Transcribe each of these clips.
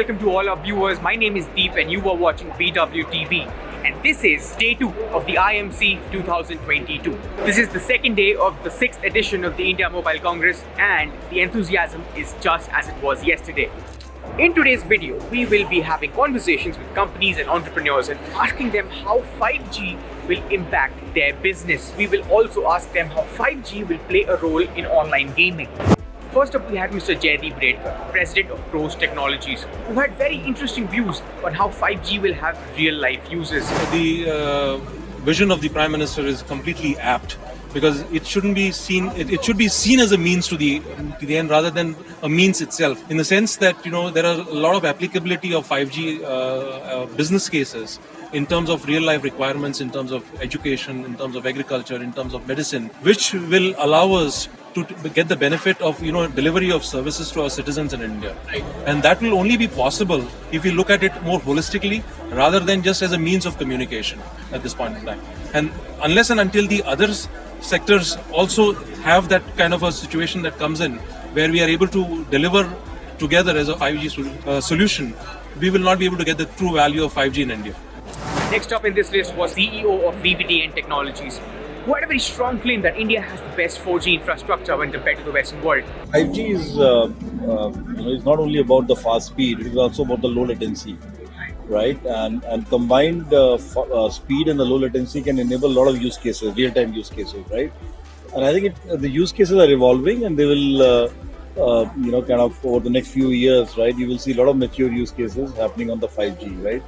welcome to all our viewers. My name is Deep and you are watching VWTV. And this is day 2 of the IMC 2022. This is the second day of the 6th edition of the India Mobile Congress and the enthusiasm is just as it was yesterday. In today's video, we will be having conversations with companies and entrepreneurs and asking them how 5G will impact their business. We will also ask them how 5G will play a role in online gaming. First up, we had Mr. Jaideep Redkar, President of Prose Technologies, who had very interesting views on how 5G will have real-life uses. The vision of the Prime Minister is completely apt because it shouldn't be seen. It should be seen as a means to the end rather than a means itself. In the sense that there are a lot of applicability of 5G business cases in terms of real-life requirements, in terms of education, in terms of agriculture, in terms of medicine, which will allow us to get the benefit of delivery of services to our citizens in India. Right. And that will only be possible if we look at it more holistically rather than just as a means of communication at this point in time. And unless and until the other sectors also have that kind of a situation that comes in where we are able to deliver together as a 5G solution, we will not be able to get the true value of 5G in India. Next up in this list was CEO of VVDN Technologies, who had a very strong claim that India has the best 4G infrastructure when compared to the Western world. 5G is not only about the fast speed; it is also about the low latency, right? And combined speed and the low latency can enable a lot of use cases, real-time use cases, right? And I think the use cases are evolving, and they will, kind of over the next few years, right? You will see a lot of mature use cases happening on the 5G, right?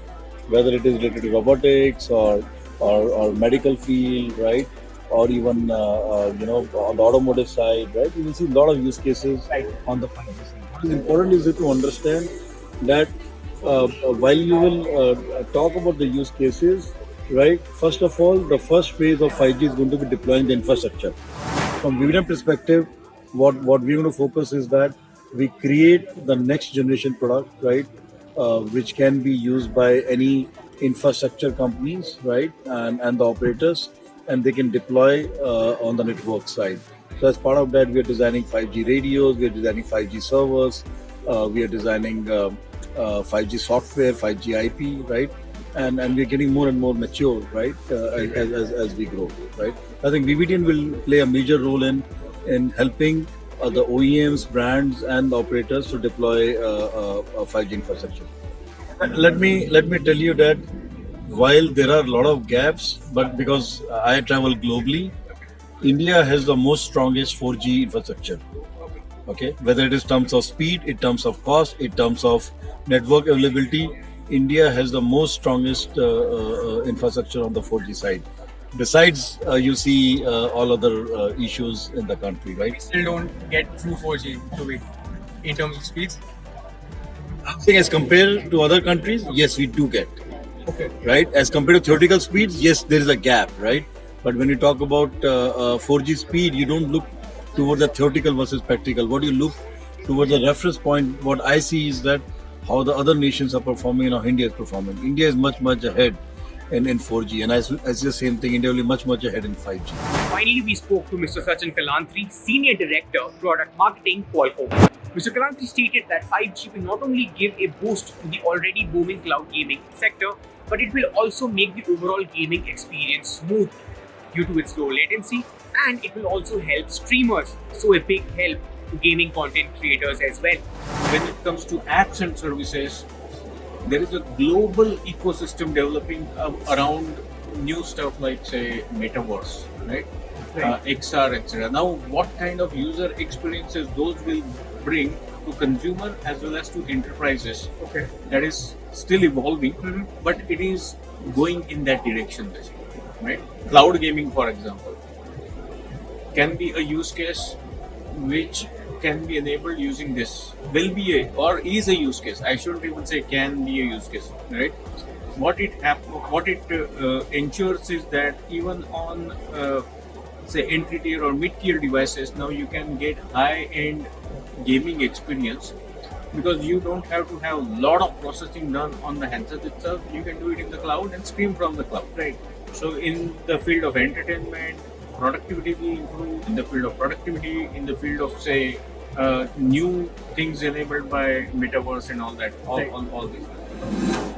Whether it is related to robotics or medical field, right? Or even on the automotive side, right? You will see a lot of use cases on the 5G side. What is important is to understand that while you will talk about the use cases, right? First of all, the first phase of 5G is going to be deploying the infrastructure. From VVDN perspective, what we're going to focus is that we create the next generation product, right? Which can be used by any infrastructure companies, right? And the operators, and they can deploy on the network side. So as part of that, we are designing 5G radios, we are designing 5G servers, we are designing 5G software, 5G IP, right? And we're getting more and more mature, right? As we grow, right? I think VVDN will play a major role in helping the OEMs, brands, and operators to deploy 5G infrastructure. Let me tell you that while there are a lot of gaps, but because I travel globally, India has the most strongest 4G infrastructure. Okay, whether it is terms of speed, in terms of cost, in terms of network availability, India has the most strongest infrastructure on the 4G side. Besides, you see all other issues in the country, right? We still don't get true 4G, do we, in terms of speeds? I'm saying as compared to other countries, yes, we do get. Okay. Right? As compared to theoretical speeds, yes, there is a gap, right? But when you talk about 4G speed, you don't look towards the theoretical versus practical. What you look towards the reference point, what I see is that how the other nations are performing and how India is performing. India is much ahead in 4G, and I see the same thing. India will be much ahead in 5G. Finally, we spoke to Mr. Sachin Kalantri, Senior Director, Product Marketing, Qualcomm. Mr. Kalantri stated that 5G will not only give a boost to the already booming cloud gaming sector, but it will also make the overall gaming experience smooth due to its low latency, and it will also help streamers, so a big help to gaming content creators as well. When it comes to apps and services, there is a global ecosystem developing around new stuff like, say, metaverse, right? XR, etc. Now, what kind of user experiences those will bring to consumer as well as to enterprises? Okay. That is still evolving, but it is going in that direction, basically, right? Cloud gaming, for example, can be a use case which can be enabled using this. Will be or is a use case. I shouldn't even say can be a use case, right? What it ensures is that even on say entry-tier or mid-tier devices, now you can get high-end gaming experience because you don't have to have a lot of processing done on the handset itself. You can do it in the cloud and stream from the cloud, right? So in the field of entertainment, productivity will improve. In the field of productivity, in the field of, say, new things enabled by metaverse and all that. All this.